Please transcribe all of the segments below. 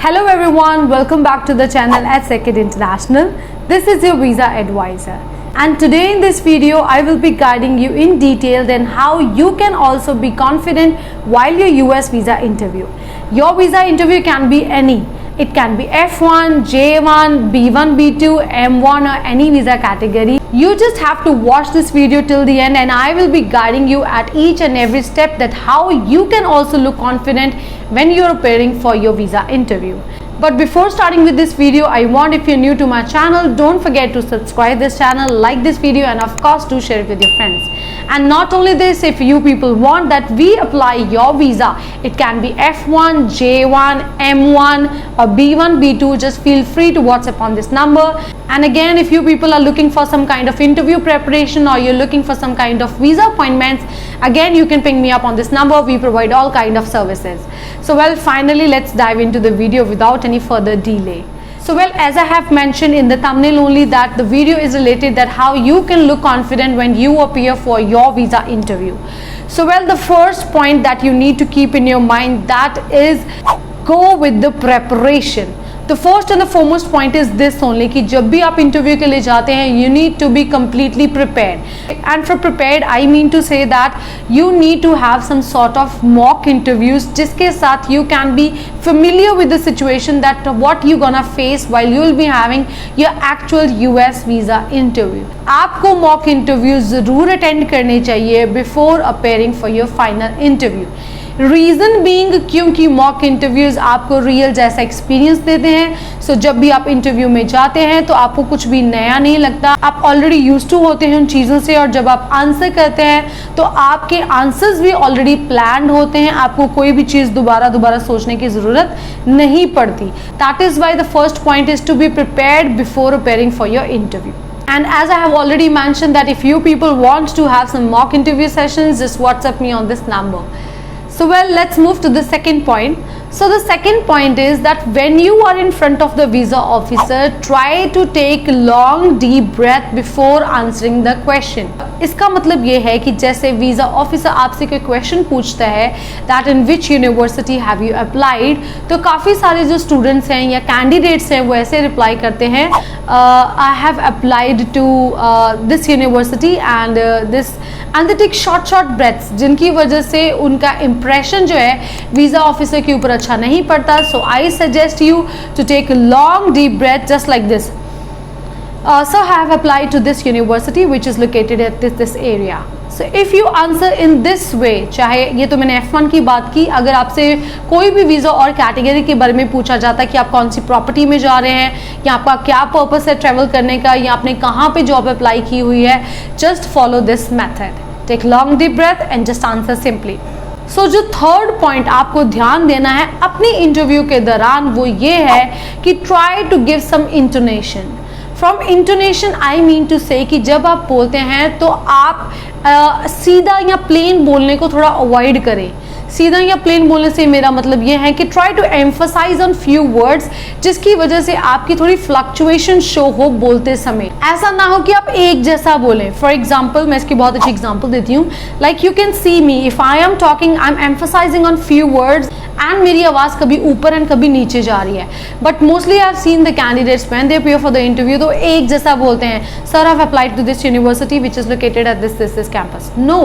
Hello everyone, welcome back to the channel at Second International. This is your visa advisor, and today in this video I will be guiding you in detail on how you can also be confident while your US visa interview. Your visa interview can be any. It can be F1, J1, B1, B2, M1 or any visa category. You just have to watch this video till the end and I will be guiding you at each and every step that how you can also look confident when you're preparing for your visa interview. But before starting with this video, I want, if you're new to my channel, don't forget to subscribe this channel, like this video, and of course do share it with your friends. And not only this, if you people want that we apply your visa, it can be F1, J1, M1 or B1, B2, just feel free to WhatsApp on this number. And again, if you people are looking for some kind of interview preparation or you're looking for some kind of visa appointments, again you can ping me up on this number. We provide all kind of services. So well, finally let's dive into the video without any further delay. So well, as I have mentioned in the thumbnail only, that the video is related that how you can look confident when you appear for your visa interview. So well, the first point that you need to keep in your mind, that is go with the preparation. The first and the foremost point is this only कि जब भी आप interview के लिए जाते हैं, you need to be completely prepared. And for prepared, I mean to say that you need to have some sort of mock interviews जिसके साथ you can be familiar with the situation that what you gonna face while you will be having your actual US visa interview. आपको mock interviews ज़रूर attend करने चाहिए before appearing for your final interview. Reason being क्योंकि mock interviews आपको real जैसा experience देते हैं. सो जब भी आप इंटरव्यू में जाते हैं तो आपको कुछ भी नया नहीं लगता, आप ऑलरेडी यूज्ड टू होते हैं उन चीज़ों से, और जब आप आंसर करते हैं तो आपके आंसर्स भी ऑलरेडी प्लान्ड होते हैं, आपको कोई भी चीज़ दोबारा सोचने की ज़रूरत नहीं पड़ती. That is why the first point is to be prepared before appearing for your interview. And as I have already mentioned that if you people want to have some mock interview sessions, just WhatsApp me on this number. So well, let's move to the second point. So the second point is that when you are in front of the visa officer, try to take long deep breath before answering the question. इसका मतलब ये है कि जैसे visa officer आपसे कोई question पूछता है that in which university have you applied, तो काफ़ी सारे जो स्टूडेंट्स हैं या कैंडिडेट्स हैं वो ऐसे रिप्लाई करते हैं I have applied to this university and this, and they take short breaths, जिनकी वजह से उनका इम्प्रेशन जो है वीज़ा ऑफिसर के ऊपर अच्छा नहीं पड़ता. So I suggest you to take a long deep breath just like this. So I have applied to this university which is located at this area. So if you answer in this way, चाहे ये तो मैंने F1 की बात की, अगर आपसे कोई भी वीज़ा और कैटेगरी के बारे में पूछा जाता है कि आप कौन सी प्रॉपर्टी में जा रहे हैं या आपका क्या पर्पस है ट्रैवल करने का या आपने कहाँ पे जॉब अप्लाई की हुई है, just follow this method. Take long deep breath and just answer simply. So जो थर्ड पॉइंट आपको ध्यान देना है अपनी इंटरव्यू के दौरान वो ये है कि try to give some intonation. From intonation I mean to say कि जब आप बोलते हैं तो आप सीधा या प्लेन बोलने को थोड़ा अवॉइड करें. सीधा या प्लेन बोलने से मेरा मतलब ये है कि try to emphasize on few words, जिसकी वजह से आपकी थोड़ी फ्लक्चुएशन शो हो बोलते समय. ऐसा ना हो कि आप एक जैसा बोलें. फॉर एग्जाम्पल, मैं इसकी बहुत अच्छी एग्जाम्पल देती हूँ. Like you can see me, if I am talking I am emphasising on few words and मेरी आवाज़ कभी ऊपर एंड कभी नीचे जा रही है. But mostly I have seen the candidates when they appear for the interview तो एक जैसा बोलते हैं. Sir I have applied to this university which is located at this campus. No,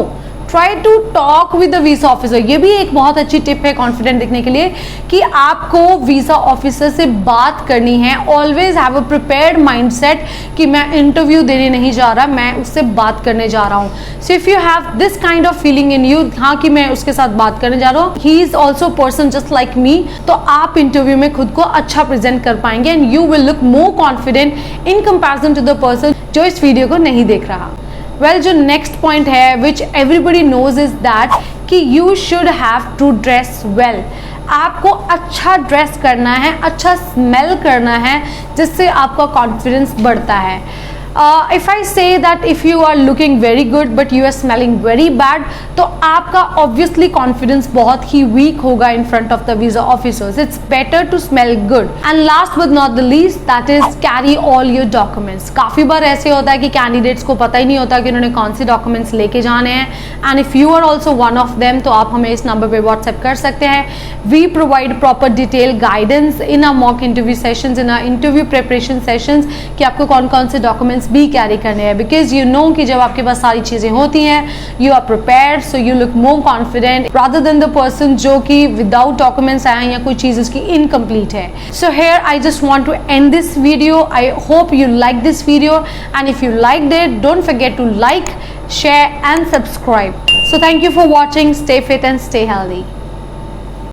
try to talk with the visa officer. ये भी एक बहुत अच्छी टिप है कॉन्फिडेंट दिखने के लिए कि आपको वीज़ा ऑफिसर से बात करनी है. Always have a prepared mindset कि मैं इंटरव्यू देने नहीं जा रहा, मैं उससे बात करने जा रहा हूँ. So if you have this kind of feeling in you, हाँ कि मैं उसके साथ बात करने जा रहा हूँ, he is also person just like me, तो आप इंटरव्यू में खुद को अच्छा प्रेजेंट कर पाएंगे and you will look more confident in comparison to the person जो इस वीडियो को नहीं देख रहा. वेल, जो नेक्स्ट पॉइंट है which everybody knows is that कि you should have to dress well. आपको अच्छा ड्रेस करना है, अच्छा स्मेल करना है, जिससे आपका कॉन्फिडेंस बढ़ता है. If I say that if you are looking very good but you are smelling very bad, तो आपका ऑब्वियसली कॉन्फिडेंस बहुत ही वीक होगा in front of the visa officers. It's better to smell good. And last but not the least, that is carry all your documents. काफी बार ऐसे होता है कि कैंडिडेट्स को पता ही नहीं होता कि उन्होंने कौन से डॉक्यूमेंट्स लेके जाने हैं. And if you are also one of them, तो आप हमें इस नंबर पे व्हाट्सएप कर सकते हैं. We provide proper detail guidance in a mock interview sessions, in a interview preparation sessions, कि आपको कौन कौन से डॉक्यूमेंट्स भी कैरी करने हैं. बिकॉज यू नो कि जब आपके पास सारी चीजें होती हैं, you are prepared, so you look more confident rather than the person जो कि विदाउट डॉक्यूमेंट्स आया या कोई चीज उसकी इनकम्प्लीट है. So here I just want to end this video. I hope you like this video, and if you liked it, don't forget to like, share and subscribe. So thank you for watching. Stay fit and stay healthy.